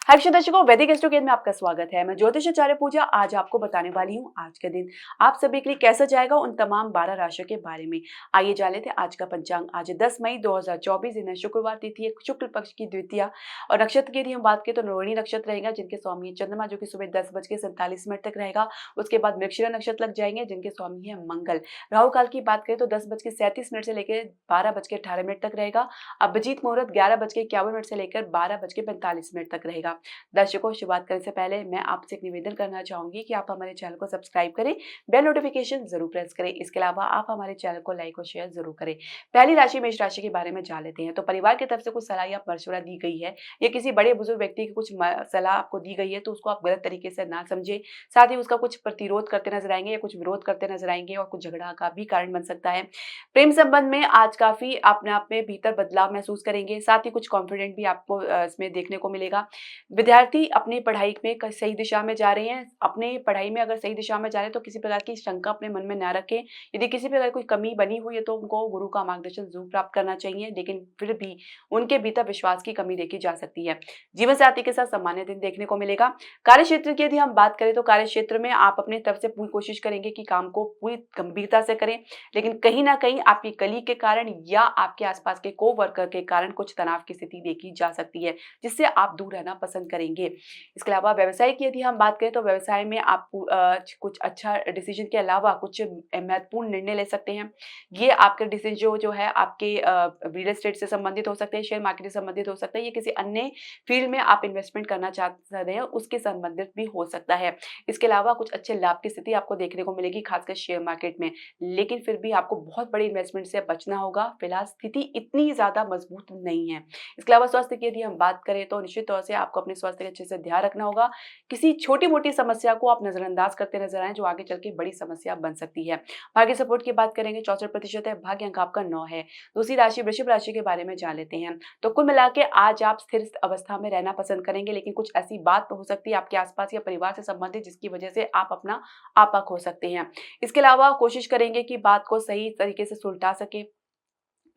हर्षद दर्शकों, वैदिक एस्ट्रोगेन में आपका स्वागत है। मैं ज्योतिषाचार्य पूजा आज आपको बताने वाली हूँ आज का दिन आप सभी के लिए कैसा जाएगा, उन तमाम 12 राशियों के बारे में। आइए जान लेते हैं आज का पंचांग। आज 10 मई 2024 दिन है, शुक्रवार, तिथि है शुक्ल पक्ष की द्वितीया और नक्षत्र की यदि हम बात करें तो रोहिणी नक्षत्र रहेगा जिनके स्वामी है चंद्रमा, जो कि सुबह 10:47 तक रहेगा। उसके बाद मृगशिरा नक्षत्र लग जाएंगे जिनके स्वामी है मंगल। राहु काल की बात करें तो 10:37 से लेकर 12:18 तक रहेगा। अभिजीत मुहूर्त 11:51 से लेकर 12:45 तक रहेगा। दर्शकों, शुरुआत करने से पहले मैं आपसे एक निवेदन करना चाहूंगी कि आप हमारे चैनल को सब्सक्राइब करें, बेल नोटिफिकेशन जरूर प्रेस करें। इसके अलावा आप हमारे चैनल को लाइक और शेयर जरूर करें। पहली राशि मेष राशि के बारे में जान लेते हैं। तो परिवार की तरफ से कुछ सलाह या मशवरा दी गई है या किसी बड़े बुजुर्ग व्यक्ति की कुछ सलाह आपको दी गई है तो उसको आप गलत तरीके से ना समझे। साथ ही उसका कुछ प्रतिरोध करते नजर आएंगे या कुछ विरोध करते नजर आएंगे और कुछ झगड़ा का भी कारण बन सकता है। प्रेम संबंध में आज काफी अपने आप में भीतर बदलाव महसूस करेंगे। साथ ही कुछ कॉन्फिडेंट भी आपको इसमें देखने को मिलेगा। विद्यार्थी अपनी पढ़ाई में सही दिशा में जा रहे हैं। अपने पढ़ाई में अगर सही दिशा में जा रहे हैं तो किसी प्रकार की शंका अपने मन में ना रखें। यदि किसी प्रकार कोई कमी बनी हुई है तो उनको गुरु का मार्गदर्शन जरूर प्राप्त करना चाहिए, लेकिन फिर भी उनके भीतर विश्वास की कमी देखी जा सकती है। जीवन साथी के साथ सामान्य दिन देखने को मिलेगा। कार्य क्षेत्र की यदि हम बात करें तो कार्य क्षेत्र में आप अपनी तरफ से पूरी कोशिश करेंगे कि काम को पूरी गंभीरता से करें, लेकिन कहीं ना कहीं आपकी कली के कारण या आपके आसपास के को वर्कर के कारण कुछ तनाव की स्थिति देखी जा सकती है, जिससे आप दूर रहना पसंद करेंगे। इसके अलावा व्यवसाय की यदि हम बात करें तो व्यवसाय में आप कुछ अच्छा डिसीजन के अलावा कुछ महत्वपूर्ण निर्णय ले सकते हैं। ये आपके डिसीजन जो है आपके रियल एस्टेट से संबंधित हो सकते हैं, शेयर मार्केट से संबंधित हो सकते हैं, या किसी अन्य फील्ड में आप इन्वेस्टमेंट करना चाहते रहे हैं उसके संबंधित भी हो सकता है। इसके अलावा कुछ अच्छे लाभ की स्थिति आपको देखने को मिलेगी, खासकर शेयर मार्केट में, लेकिन फिर भी आपको बहुत बड़ी इन्वेस्टमेंट से बचना होगा। फिलहाल स्थिति इतनी ज्यादा मजबूत नहीं है। इसके अलावा स्वास्थ्य की यदि हम बात करें तो निश्चित तौर से आपको अपने स्वास्थ्य का अच्छे से ध्यान रखना होगा। किसी छोटी मोटी समस्या को आप नजरअंदाज करते नजर आए जो आगे चल के बड़ी समस्या बन सकती है। भाग्य सपोर्ट की बात करेंगे, 64% है। भाग्य अंक आपका 9 है। दूसरी राशि वृषभ राशि के बारे में जान लेते हैं। तो कुल मिला के आज आप स्थिर अवस्था में रहना पसंद करेंगे, लेकिन कुछ ऐसी बात हो सकती है आपके आसपास या परिवार से संबंधित जिसकी वजह से आप अपना आपा खो सकते हैं। इसके अलावा कोशिश करेंगे कि बात को सही तरीके से सुलझा सके।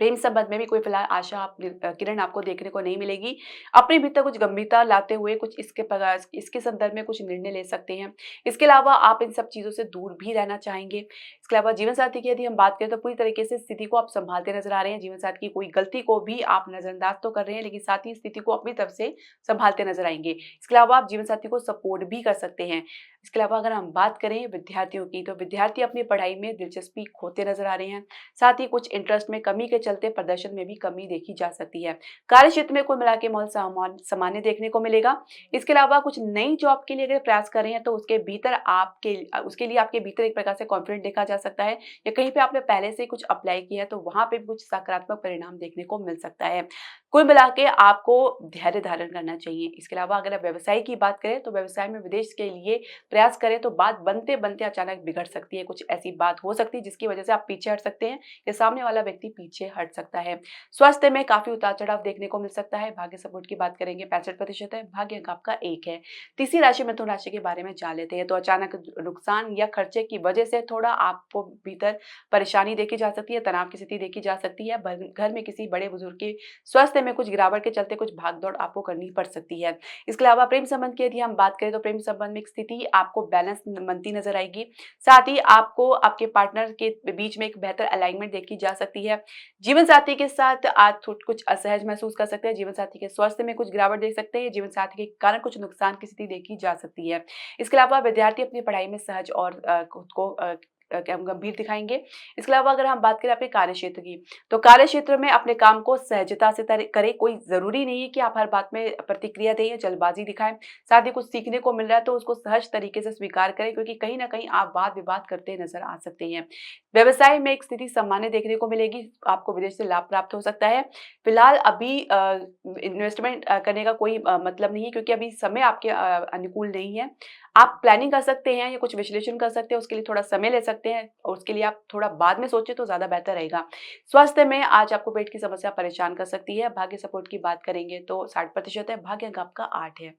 प्रेम संबंध में भी कोई फिलहाल आशा किरण आपको देखने को नहीं मिलेगी। अपने भीतर कुछ गंभीरता लाते हुए कुछ इसके संदर्भ में कुछ निर्णय ले सकते हैं। इसके अलावा आप इन सब चीजों से दूर भी रहना चाहेंगे। इसके अलावा जीवन साथी की यदि हम बात करें तो पूरी तरीके से स्थिति को आप संभालते नजर आ रहे हैं। जीवन साथी की कोई गलती को भी आप नजरअंदाज तो कर रहे हैं, लेकिन साथ ही स्थिति को अपनी तरफ से संभालते नजर आएंगे। इसके अलावा आप जीवन साथी को सपोर्ट भी कर सकते हैं। इसके अलावा अगर हम बात करें विद्यार्थियों की, तो विद्यार्थी अपनी पढ़ाई में दिलचस्पी खोते नजर आ रहे हैं। साथ ही कुछ इंटरेस्ट में कमी के चलते प्रदर्शन में भी कमी देखी जा सकती है। कार्य क्षेत्र में कुल मिला के माहौल सामान्य देखने को मिलेगा। इसके अलावा कुछ नई जॉब के लिए अगर प्रयास कर रहे हैं तो उसके लिए आपके भीतर एक प्रकार से कॉन्फिडेंट देखा जा सकता है, या कहीं पे आपने पहले से कुछ अप्लाई किया है तो वहां पे भी कुछ सकारात्मक परिणाम देखने को मिल सकता है। कुल मिला के आपको धैर्य धारण करना चाहिए। इसके अलावा अगर आप व्यवसाय की बात करें तो व्यवसाय में विदेश के लिए प्रयास करें तो बात बनते बनते अचानक बिगड़ सकती है। कुछ ऐसी बात हो सकती है जिसकी वजह से आप पीछे हट सकते हैं या सामने वाला व्यक्ति पीछे हट सकता है। स्वास्थ्य में काफी उतार चढ़ाव देखने को मिल सकता है। भाग्य सपोर्ट की बात करेंगे, 65% है। भाग्य अंक आपका 1 है। तीसरी राशि मिथुन राशि के बारे में जान लेते हैं। तो अचानक नुकसान या खर्चे की वजह से थोड़ा आपको भीतर परेशानी देखी जा सकती है, तनाव की स्थिति देखी जा सकती है। घर में किसी बड़े बुजुर्ग के स्वास्थ्य में कुछ गिरावट के चलते कुछ भागदौड़ आपको करनी पड़ सकती है। इसके अलावा प्रेम संबंध की यदि हम बात करें तो प्रेम संबंध में एक स्थिति आपको बैलेंस बनती नजर आएगी। साथ ही आपको आपके पार्टनर के बीच में एक बेहतर अलाइनमेंट देखी जा सकती है। जीवन साथी के साथ आज कुछ असहज महसूस कर सकते हैं। जीवन साथी के स्वास्थ्य में कुछ गिरावट देख सकते हैं। जीवन साथी के कारण कुछ नुकसान की स्थिति देखी जा सकती है। इसके अलावा विद्यार्थी अपनी पढ़ाई में सहज और खुद को गंभीर दिखाएंगे। इसके अलावा अगर हम बात करें अपने कार्य क्षेत्र की, तो कार्य क्षेत्र में अपने काम को सहजता से करें। कोई जरूरी नहीं है कि आप हर बात में प्रतिक्रिया दें या जल्दबाजी दिखाएं। साथ ही कुछ सीखने को मिल रहा है तो उसको सहज तरीके से स्वीकार करें, क्योंकि कहीं ना कहीं आप वाद विवाद करते नजर आ सकते हैं। व्यवसाय में एक स्थिति सामान्य देखने को मिलेगी। आपको विदेश से लाभ प्राप्त हो सकता है। फिलहाल अभी इन्वेस्टमेंट करने का कोई मतलब नहीं है, क्योंकि अभी समय आपके अनुकूल नहीं है। आप प्लानिंग कर सकते हैं या कुछ विश्लेषण कर सकते हैं, उसके लिए थोड़ा समय ले सकते हैं और उसके लिए आप थोड़ा बाद में सोचें तो ज्यादा बेहतर रहेगा। स्वास्थ्य में आज आपको पेट की समस्या परेशान कर सकती है। भाग्य सपोर्ट की बात करेंगे तो 60% है। भाग्य अंक आपका 8 है।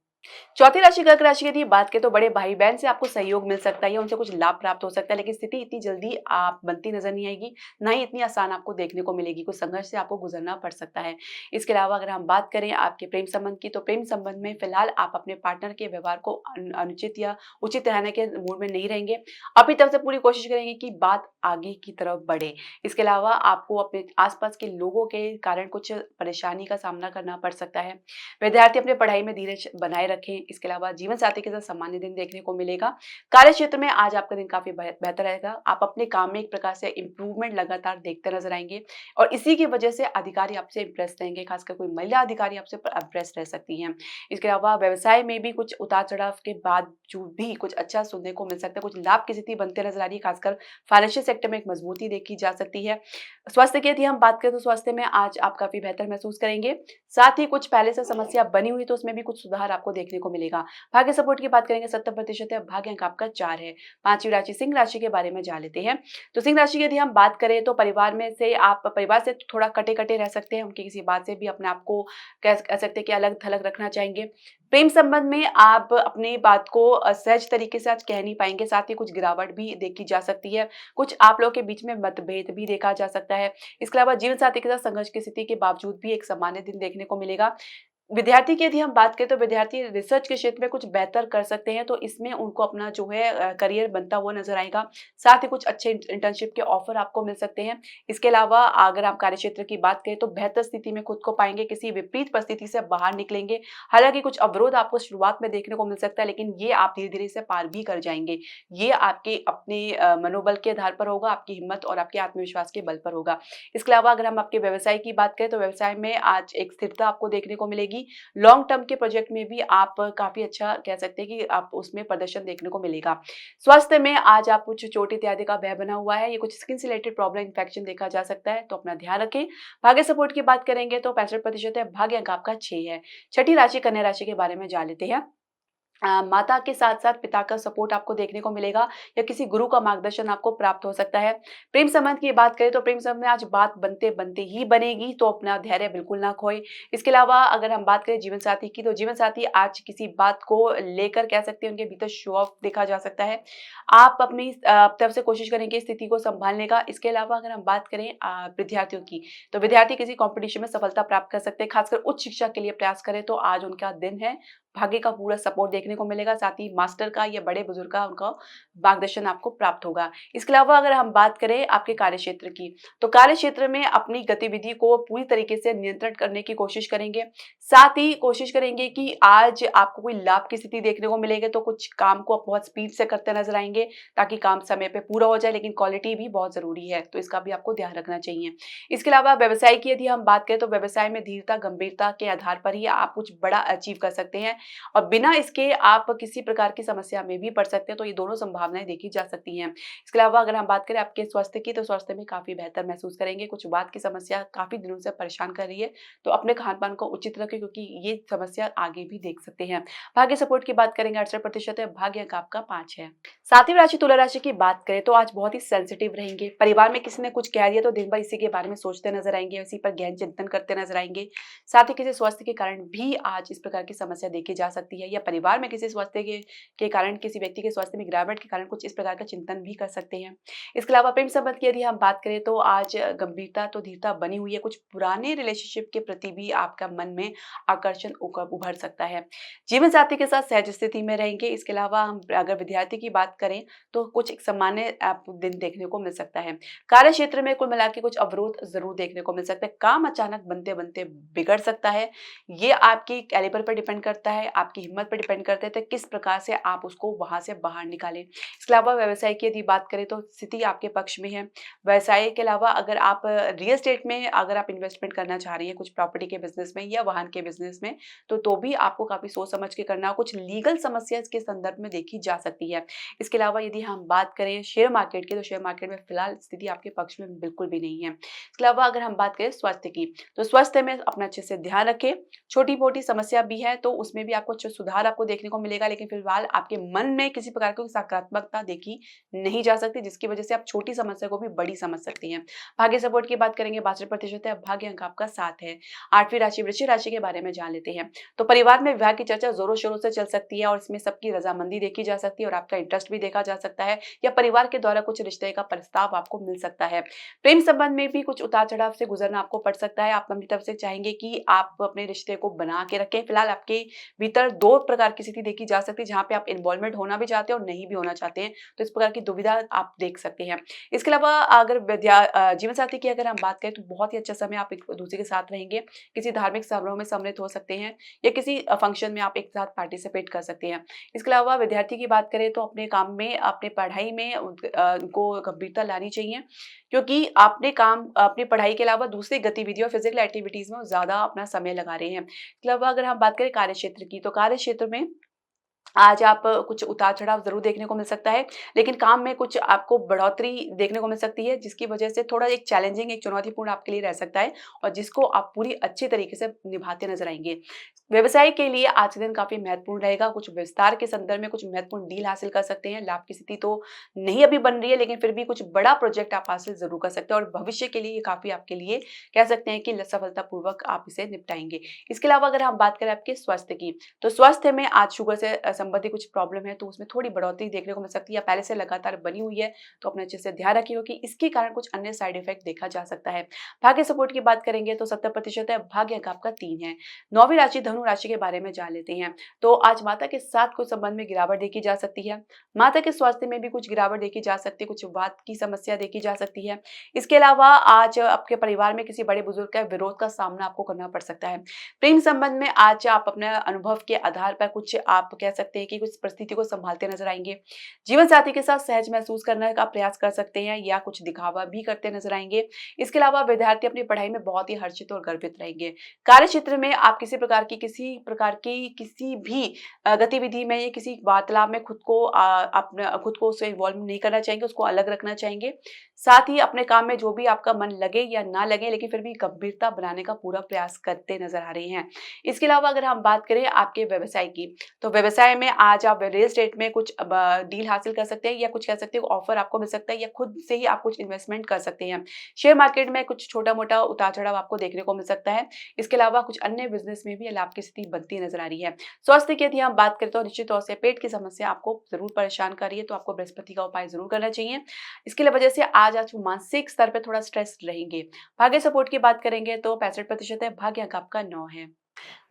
चौथी राशि कर्क राशि की यदि बात करें तो बड़े भाई बहन से आपको सहयोग मिल सकता है या उनसे कुछ लाभ प्राप्त हो सकता है, लेकिन स्थिति इतनी जल्दी आप बनती नजर नहीं आएगी, ना ही इतनी आसान आपको देखने को मिलेगी। कुछ संघर्ष से आपको गुजरना पड़ सकता है। इसके अलावा अगर हम बात करें आपके प्रेम संबंध की, तो प्रेम संबंध में फिलहाल आप अपने पार्टनर के व्यवहार को अनुचित या उचित रहने के मूड में नहीं रहेंगे। अपनी तरफ से पूरी कोशिश करेंगे कि बात आगे की तरफ बढ़े। इसके अलावा आपको अपने आसपास के लोगों के कारण कुछ परेशानी का सामना करना पड़ सकता है। विद्यार्थी अपने पढ़ाई में धीरज बनाए रखें। इसके अलावा जीवन साथी के साथ सामान्य दिन देखने को मिलेगा। कार्य क्षेत्र में आज आपका दिन काफ़ी बेहतर रहेगा। आप अपने काम में एक प्रकार से इम्प्रूवमेंट लगातार देखते नज़र आएँगे और इसी की वजह से अधिकारी आपसे इम्प्रेस रहेंगे, खासकर कोई महिला अधिकारी आपसे इम्प्रेस रह सकती हैं। इसके अलावा व्यवसाय में भी कुछ उतार-चढ़ाव के बावजूद भी कुछ अच्छा सुनने को मिल सकता है, कुछ लाभ की स्थिति बनते नज़र आ रही है, खासकर फाइनेंशियल सेक्टर में एक मजबूती देखी जा सकती है। स्वास्थ्य की यदि हम बात करें तो स्वास्थ्य में आज आप काफ़ी बेहतर महसूस करेंगे। साथ ही कुछ पहले से समस्या बनी हुई तो उसमें भी कुछ सुधार आपको देखने को मिलेगा। भाग्य सपोर्ट की बात करेंगे 70% है, भाग्य अंक आपका 4 है। 5वीं राशि सिंह राशि के बारे में जान लेते हैं। तो सिंह राशि की यदि हम बात करें तो परिवार से थोड़ा कटे-कटे रह सकते हैं, उनकी किसी बात से भी अपने आप को कह सकते हैं कि अलग-थलग रखना चाहेंगे। प्रेम संबंध में आप अपनी बात को सहज तरीके से आज कह नहीं पाएँगे, साथ ही कुछ गिरावट भी देखी जा सकती है। कुछ आप लोगों के बीच में मतभेद भी देखा जा सकता है। इसके अलावा जीवन साथी के साथ संघर्ष की स्थिति के बावजूद भी एक सामान्य दिन देखने को मिलेगा। विद्यार्थी की यदि हम बात करें तो विद्यार्थी रिसर्च के क्षेत्र में कुछ बेहतर कर सकते हैं, तो इसमें उनको अपना जो है करियर बनता हुआ नज़र आएगा। साथ ही कुछ अच्छे इंटर्नशिप के ऑफ़र आपको मिल सकते हैं। इसके अलावा अगर आप कार्यक्षेत्र की बात करें तो बेहतर स्थिति में खुद को पाएँगे, किसी विपरीत परिस्थिति से बाहर निकलेंगे। हालाँकि कुछ अवरोध आपको शुरुआत में देखने को मिल सकता है, लेकिन ये आप धीरे-धीरे इसे पार भी कर जाएँगे। ये आपके अपने मनोबल के आधार पर होगा, आपकी हिम्मत और आपके आत्मविश्वास के बल पर होगा। इसके अलावा अगर हम आपके व्यवसाय की बात करें तो व्यवसाय में आज एक स्थिरता आपको देखने को मिलेगी। लॉन्ग टर्म के प्रोजेक्ट में भी आप काफ़ी अच्छा कह सकते हैं कि आप उसमें प्रदर्शन देखने को मिलेगा। स्वास्थ्य में आज आप कुछ चोट इत्यादि का भय बना हुआ है, ये कुछ स्किन से रिलेटेड प्रॉब्लम इन्फेक्शन देखा जा सकता है, तो अपना ध्यान रखें। भाग्य सपोर्ट की बात करेंगे तो 65% है, भाग्य अंक आपका 6 है। छठी राशि कन्या राशि के बारे में जान लेते हैं। माता के साथ-साथ पिता का सपोर्ट आपको देखने को मिलेगा या किसी गुरु का मार्गदर्शन आपको प्राप्त हो सकता है। प्रेम संबंध की बात करें तो प्रेम संबंध में आज बात बनते-बनते ही बनेगी, तो अपना धैर्य बिल्कुल ना खोएँ। इसके अलावा अगर हम बात करें जीवन साथी की, तो जीवन साथी आज किसी बात को लेकर कह सकते हैं उनके भीतर शो ऑफ देखा जा सकता है। आप अपनी तरफ से कोशिश करेंगे स्थिति को सँभालने का। इसके अलावा अगर हम बात करें विद्यार्थियों की, तो विद्यार्थी किसी कॉम्पिटिशन में सफलता प्राप्त कर सकते हैं, खासकर उच्च शिक्षा के लिए प्रयास करें तो आज उनका दिन है। भाग्य का पूरा सपोर्ट देखने को मिलेगा, साथ ही मास्टर का या बड़े बुजुर्ग का उनका मार्गदर्शन आपको प्राप्त होगा। इसके अलावा अगर हम बात करें आपके कार्यक्षेत्र की, तो कार्यक्षेत्र में अपनी गतिविधि को पूरी तरीके से नियंत्रण करने की कोशिश करेंगे। साथ ही कोशिश करेंगे कि आज आपको कोई लाभ की स्थिति देखने को मिलेगी, तो कुछ काम को आप बहुत स्पीड से करते नज़र आएँगे, ताकि काम समय पे पूरा हो जाए, लेकिन क्वालिटी भी बहुत ज़रूरी है, तो इसका भी आपको ध्यान रखना चाहिए। इसके अलावा व्यवसाय की यदि हम बात करें, तो व्यवसाय में धीरता, गंभीरता के आधार पर ही आप कुछ बड़ा अचीव कर सकते हैं। और बिना इसके आप किसी प्रकार की समस्या में भी पड़ सकते हैं, तो ये दोनों संभावनाएँ देखी जा सकती हैं। इसके अलावा अगर हम बात करें आपके स्वास्थ्य की, तो स्वास्थ्य में काफ़ी बेहतर महसूस करेंगे। कुछ बात की समस्या काफ़ी दिनों से परेशान कर रही है, तो अपने खान-पान को उचित रखें, क्योंकि ये समस्या आगे भी देख सकते हैं। भाग्य सपोर्ट की बात करेंगे 68% है, भाग्य अंक आपका 5 है। 7वीं राशि तुला राशि की बात करें तो आज बहुत ही सेंसिटिव रहेंगे। परिवार में किसी ने कुछ कह दिया तो दिन भर इसी के बारे में सोचते नज़र आएँगे, इसी पर गहन चिंतन करते नज़र आएँगे। साथ ही किसी स्वास्थ्य के कारण भी आज इस प्रकार की समस्या देखी जा सकती है, या परिवार में किसी स्वास्थ्य के कारण किसी व्यक्ति के स्वास्थ्य में गिरावट के कारण कुछ इस प्रकार का चिंतन भी कर सकते हैं। इसके अलावा प्रेम संबंध की यदि हम बात करें तो आज गंभीरता तो धीरता बनी हुई है, कुछ पुराने रिलेशनशिप के प्रति भी आपका मन में आकर्षण उभर सकता है। जीवन साथी के साथ सहज स्थिति में रहेंगे। इसके अलावा हम अगर विद्यार्थी की बात करें तो कुछ एक सामान्य आपको दिन देखने को मिल सकता है। कार्य क्षेत्र में कुल मिला के कुछ अवरोध ज़रूर देखने को मिल सकता है। काम अचानक बनते-बनते बिगड़ सकता है। ये आपकी कैलिबर पर डिपेंड करता है, आपकी हिम्मत पर डिपेंड करता है, तो किस प्रकार से आप उसको वहाँ से बाहर निकालें। इसके अलावा व्यवसाय की यदि बात करें तो स्थिति आपके पक्ष में है। व्यवसाय के अलावा अगर आप रियल एस्टेट में अगर आप इन्वेस्टमेंट करना चाह रही हैं, कुछ प्रॉपर्टी के बिज़नेस में या वाहन के बिज़नेस में, तो भी आपको काफ़ी सोच समझ के करना, कुछ लीगल समस्या इसके संदर्भ में देखी जा सकती है। इसके अलावा यदि हम बात करें शेयर मार्केट की, तो शेयर मार्केट में फिलहाल स्थिति आपके पक्ष में बिल्कुल भी नहीं है। इसके अलावा अगर हम बात करें स्वास्थ्य की, तो स्वास्थ्य में अपना अच्छे से ध्यान रखें। छोटी-मोटी समस्या भी है तो उसमें भी भी आपको कुछ सुधार आपको देखने को मिलेगा, लेकिन फिलहाल आपके मन में किसी प्रकार की सकारात्मकता देखी नहीं जा सकती, जिसकी वजह से आप छोटी समस्या को भी बड़ी समझ सकती हैं। भाग्य सपोर्ट की बात करेंगे, 62% है, भाग्य अंक आपका 7 है। 8वीं राशि वृश्चिक राशि के बारे में जान लेते हैं। तो परिवार में विवाह की चर्चा जोरों-शोरों से चल सकती है और इसमें सबकी रज़ामंदी देखी जा सकती है और आपका इंटरेस्ट भी देखा जा सकता है, या परिवार के द्वारा कुछ रिश्ते का प्रस्ताव आपको मिल सकता है। प्रेम संबंध में भी कुछ उतार-चढ़ाव से गुज़रना आपको पड़ सकता है। आप अपनी तरफ से चाहेंगे कि आप अपने रिश्ते को बना के रखें। फिलहाल आपके भीतर 2 प्रकार की स्थिति देखी जा सकती है, जहाँ पे आप इन्वॉल्वमेंट होना भी चाहते हैं और नहीं भी होना चाहते हैं। तो इस प्रकार की दुविधा आप देख सकते हैं। इसके अलावा अगर जीवन साथी की अगर हम बात करें, तो बहुत ही अच्छा समय आप एक-दूसरे के साथ रहेंगे। किसी धार्मिक समारोह में सम्मिलित हो सकते हैं, या किसी फंक्शन में आप एक साथ पार्टिसिपेट कर सकते हैं। इसके अलावा विद्यार्थी की बात करें, तो अपने काम में, अपनी पढ़ाई में उनको गंभीरता लानी चाहिए, क्योंकि आपने काम अपनी पढ़ाई के अलावा दूसरी गतिविधियों, फिजिकल एक्टिविटीज़ में ज़्यादा अपना समय लगा रहे हैं। इसके अलावा अगर हम बात करें कार्यक्षेत्र की, तो कार्यक्षेत्र में आज आप कुछ उतार-चढ़ाव ज़रूर देखने को मिल सकता है, लेकिन काम में कुछ आपको बढ़ोतरी देखने को मिल सकती है, जिसकी वजह से थोड़ा एक चैलेंजिंग, एक चुनौतीपूर्ण आपके लिए रह सकता है, और जिसको आप पूरी अच्छी तरीके से निभाते नज़र आएँगे। व्यवसाय के लिए आज का दिन काफ़ी महत्वपूर्ण रहेगा, कुछ विस्तार के संदर्भ में कुछ महत्वपूर्ण डील हासिल कर सकते हैं। लाभ की स्थिति तो नहीं अभी बन रही है, लेकिन फिर भी कुछ बड़ा प्रोजेक्ट आप हासिल ज़रूर कर सकते हैं, और भविष्य के लिए ये काफ़ी आपके लिए कह सकते हैं कि सफलतापूर्वक आप इसे निपटाएँगे। इसके अलावा अगर हम बात करें आपके स्वास्थ्य की, तो स्वास्थ्य में आज शुगर से संबंधित कुछ प्रॉब्लम है, तो उसमें थोड़ी बढ़ोतरी देखने को मिल सकती है, या पहले से लगातार बनी हुई है, तो अपने अच्छे से ध्यान रखिए, क्योंकि इसके कारण कुछ अन्य साइड इफेक्ट देखा जा सकता है। भाग्य सपोर्ट की बात करेंगे, तो 70% है, भाग्य अंक आपका 3 है। 9वीं राशि धनु राशि के बारे में जान लेते हैं। तो आज माता के साथ कुछ संबंध में गिरावट देखी जा सकती है। माता के स्वास्थ्य में भी कुछ गिरावट देखी जा सकती है, कुछ वात की समस्या देखी जा सकती है। इसके अलावा आज आपके परिवार में किसी बड़े बुजुर्ग का विरोध का सामना आपको करना पड़ सकता है। प्रेम संबंध में आज आप अपने अनुभव के आधार पर कुछ आप कह सकते हैं कि कुछ परिस्थिति को संभालते नजर आएँगे। जीवन साथी के साथ सहज महसूस करने का प्रयास कर सकते हैं, या कुछ दिखावा भी करते नजर आएँगे। इसके अलावा विद्यार्थी अपनी पढ़ाई में बहुत ही हर्षित और गर्वित रहेंगे। कार्य क्षेत्र में आप किसी भी गतिविधि में, या किसी वार्तालाप में खुद को उससे इन्वॉल्व नहीं करना चाहेंगे, उसको अलग रखना चाहेंगे। साथ ही अपने काम में जो भी आपका मन लगे या ना लगे, लेकिन फिर भी गंभीरता बनाने का पूरा प्रयास करते नजर आ रहे हैं। इसके अलावा अगर हम बात करें आपके व्यवसाय की, तो व्यवसाय में आज आप रियल एस्टेट में कुछ डील हासिल कर सकते हैं, या कुछ कह सकते हो ऑफर आपको मिल सकता है, या खुद से ही आप कुछ इन्वेस्टमेंट कर सकते हैं। शेयर मार्केट में कुछ छोटा-मोटा उतार-चढ़ाव आपको देखने को मिल सकता है। इसके अलावा कुछ अन्य बिज़नेस में भी लाभ की स्थिति बनती नज़र आ रही है। स्वास्थ्य की यदि हम बात करें, तो निश्चित तौर से पेट की समस्या आपको ज़रूर परेशान कर रही है, तो आपको बृहस्पति का उपाय ज़रूर करना चाहिए। इसकी वजह से आज मानसिक स्तर पे थोड़ा स्ट्रेस रहेंगे। भाग्य सपोर्ट की बात करेंगे, तो 65% है, भाग्य अंक आपका 9 है।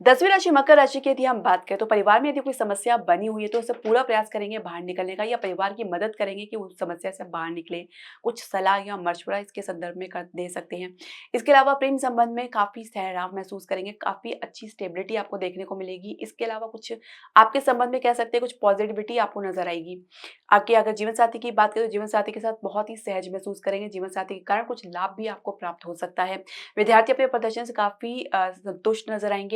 10वीं राशि मकर राशि की यदि हम बात करें, तो परिवार में यदि कोई समस्या बनी हुई है, तो उससे पूरा प्रयास करेंगे बाहर निकलने का, या परिवार की मदद करेंगे कि उस समस्या से बाहर निकले। कुछ सलाह या मशवरा इसके संदर्भ में कर दे सकते हैं। इसके अलावा प्रेम संबंध में काफ़ी ठहराव महसूस करेंगे, काफ़ी अच्छी स्टेबिलिटी आपको देखने को मिलेगी। इसके अलावा कुछ आपके संबंध में कह सकते हैं कुछ पॉजिटिविटी आपको नज़र आएगी। आपके अगर जीवन साथी की बात करें, तो जीवन साथी के साथ बहुत ही सहज महसूस करेंगे। जीवन साथी के कारण कुछ लाभ भी आपको प्राप्त हो सकता है। विद्यार्थी अपने प्रदर्शन से काफ़ी संतुष्ट नज़र आएँगे।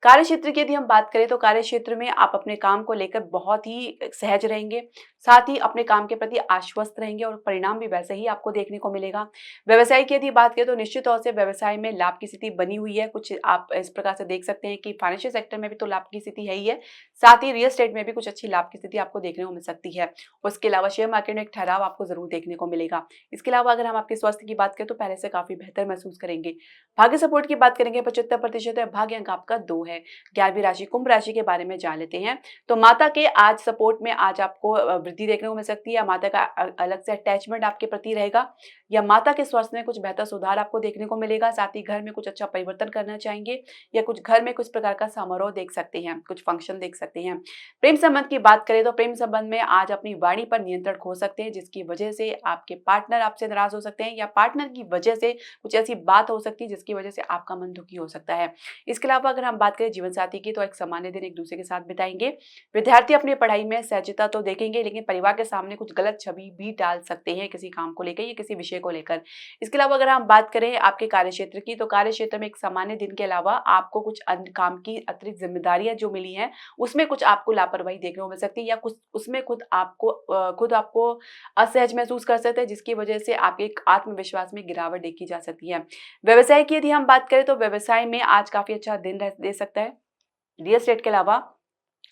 कार्य क्षेत्र की यदि हम बात करें, तो कार्य क्षेत्र में आप अपने काम को लेकर बहुत ही सहज रहेंगे, साथ ही अपने काम के प्रति आश्वस्त रहेंगे, और परिणाम भी वैसे ही आपको देखने को मिलेगा। व्यवसाय की यदि बात करें, तो निश्चित तौर से व्यवसाय में लाभ की स्थिति बनी हुई है। कुछ आप इस प्रकार से देख सकते हैं कि फाइनेंशियल सेक्टर में भी तो लाभ की स्थिति है ही है, साथ ही रियल एस्टेट में भी कुछ अच्छी लाभ की स्थिति आपको देखने को मिल सकती है। उसके अलावा शेयर मार्केट में एक ठहराव आपको ज़रूर देखने को मिलेगा। इसके अलावा अगर हम आपके स्वास्थ्य की बात करें, तो पहले से काफ़ी बेहतर महसूस करेंगे। भाग्य सपोर्ट की बात करेंगे, 75% है, भाग्य अंक आपका 2 है। 11वीं राशि कुंभ राशि के बारे में जान लेते हैं। तो माता के आज सपोर्ट में आज आपको वृद्धि देखने को मिल सकती है, या माता का अलग से अटैचमेंट आपके प्रति रहेगा, या माता के स्वास्थ्य में कुछ बेहतर सुधार आपको देखने को मिलेगा। साथ ही घर में कुछ अच्छा परिवर्तन करना चाहेंगे, या कुछ घर में कुछ प्रकार का समारोह देख सकते हैं, कुछ फंक्शन देख सकते हैं। प्रेम संबंध की बात करें, तो प्रेम संबंध में आज अपनी वाणी पर नियंत्रण खो सकते हैं, जिसकी वजह से आपके पार्टनर आपसे नाराज हो सकते हैं, या पार्टनर की वजह से कुछ ऐसी बात हो सकती है जिसकी वजह से आपका मन दुखी हो सकता है। इसके अलावा अगर हम बात करें जीवन साथी की, तो एक सामान्य दिन एक दूसरे के साथ बिताएंगे। विद्यार्थी अपनी पढ़ाई में सहजता तो देखेंगे, लेकिन परिवार के सामने कुछ गलत छवि भी डाल सकते हैं किसी काम को लेकर, या किसी विषय को लेकर। इसके अलावा अगर हम बात करें आपके कार्यक्षेत्र की, तो कार्यक्षेत्र में एक सामान्य दिन के अलावा आपको कुछ अन्य काम की अतिरिक्त जिम्मेदारियां जो मिली हैं, उसमें कुछ आपको लापरवाही देखने को मिल सकती है, या कुछ उसमें खुद आपको असहज महसूस कर सकते हैं, जिसकी वजह से आपके आत्मविश्वास में गिरावट देखी जा सकती है। व्यवसाय की यदि हम बात करें, तो व्यवसाय में आज काफी अच्छा दिन दे सकता है। रियल एस्टेट के अलावा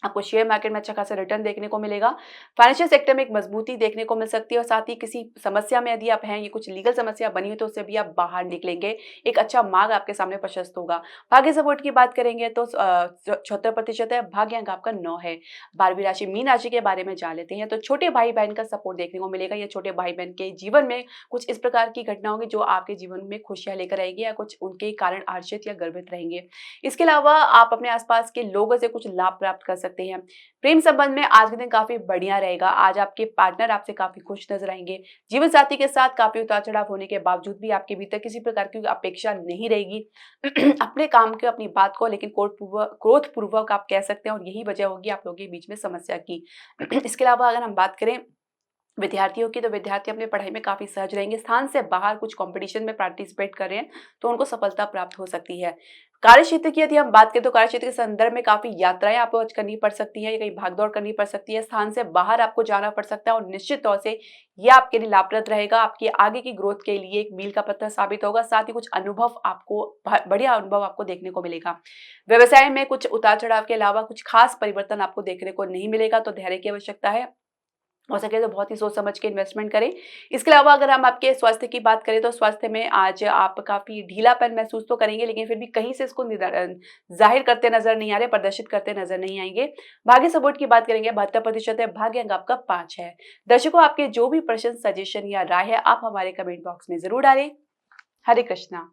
आपको शेयर मार्केट में अच्छा खासा रिटर्न देखने को मिलेगा। फाइनेंशियल सेक्टर में एक मजबूती देखने को मिल सकती है और साथ ही किसी समस्या में यदि आप हैं, ये कुछ लीगल समस्या बनी हुई तो उससे भी आप बाहर निकलेंगे। एक अच्छा मार्ग आपके सामने प्रशस्त होगा। भाग्य सपोर्ट की बात करेंगे तो 76% है, भाग्य अंक आपका 9 है। 12वीं राशि मीन राशि के बारे में जान लेते हैं। तो छोटे भाई-बहन का सपोर्ट देखने को मिलेगा या छोटे भाई-बहन के जीवन में कुछ इस प्रकार की घटना होगी जो आपके जीवन में खुशियाँ लेकर आएगी या कुछ उनके कारण हर्षित या गर्वित रहेंगे। इसके अलावा आप अपने आस-पास के लोगों से कुछ लाभ प्राप्त कर सकते हैं। प्रेम संबंध में आज के दिन काफ़ी बढ़िया रहेगा। आज आपके पार्टनर आपसे काफ़ी खुश नज़र आएँगे। जीवन साथी के साथ काफ़ी उतार-चढ़ाव होने के बावजूद भी आपके भीतर किसी प्रकार की अपेक्षा नहीं रहेगी। अपने काम को, अपनी बात को लेकिन क्रोधपूर्वक आप कह सकते हैं और यही वजह होगी आप लोगों के बीच में समस्या की। इसके अलावा अगर हम बात करें विद्यार्थियों की, तो विद्यार्थी अपनी पढ़ाई में काफ़ी सहज रहेंगे। स्थान से बाहर कुछ कॉम्पिटिशन में पार्टिसिपेट कर रहे हैं, तो उनको सफलता प्राप्त हो सकती है। कार्यक्षेत्र की यदि हम बात करें तो कार्यक्षेत्र के संदर्भ में काफ़ी यात्राएँ आपको आज करनी पड़ सकती हैं या कहीं भाग-दौड़ करनी पड़ सकती है। स्थान से बाहर आपको जाना पड़ सकता है और निश्चित तौर से ये आपके लिए लाभप्रद रहेगा। आपकी आगे की ग्रोथ के लिए एक मील का पत्थर साबित होगा। साथ ही कुछ अनुभव आपको बढ़िया अनुभव आपको देखने को मिलेगा। व्यवसाय में कुछ उतार-चढ़ाव के अलावा कुछ खास परिवर्तन आपको देखने को नहीं मिलेगा, तो धैर्य की आवश्यकता है। हो सके तो बहुत ही सोच समझ के इन्वेस्टमेंट करें। इसके अलावा अगर हम आपके स्वास्थ्य की बात करें तो स्वास्थ्य में आज आप काफ़ी ढीलापन महसूस तो करेंगे, लेकिन फिर भी कहीं से इसको ज़ाहिर करते नज़र नहीं आ रहे, प्रदर्शित करते नज़र नहीं आएँगे। भाग्य सपोर्ट की बात करेंगे, 72% है, भाग्य अंक आपका 5 है। दर्शकों, आपके जो भी प्रश्न, सजेशन या राय है, आप हमारे कमेंट बॉक्स में ज़रूर डालें। हरे कृष्णा।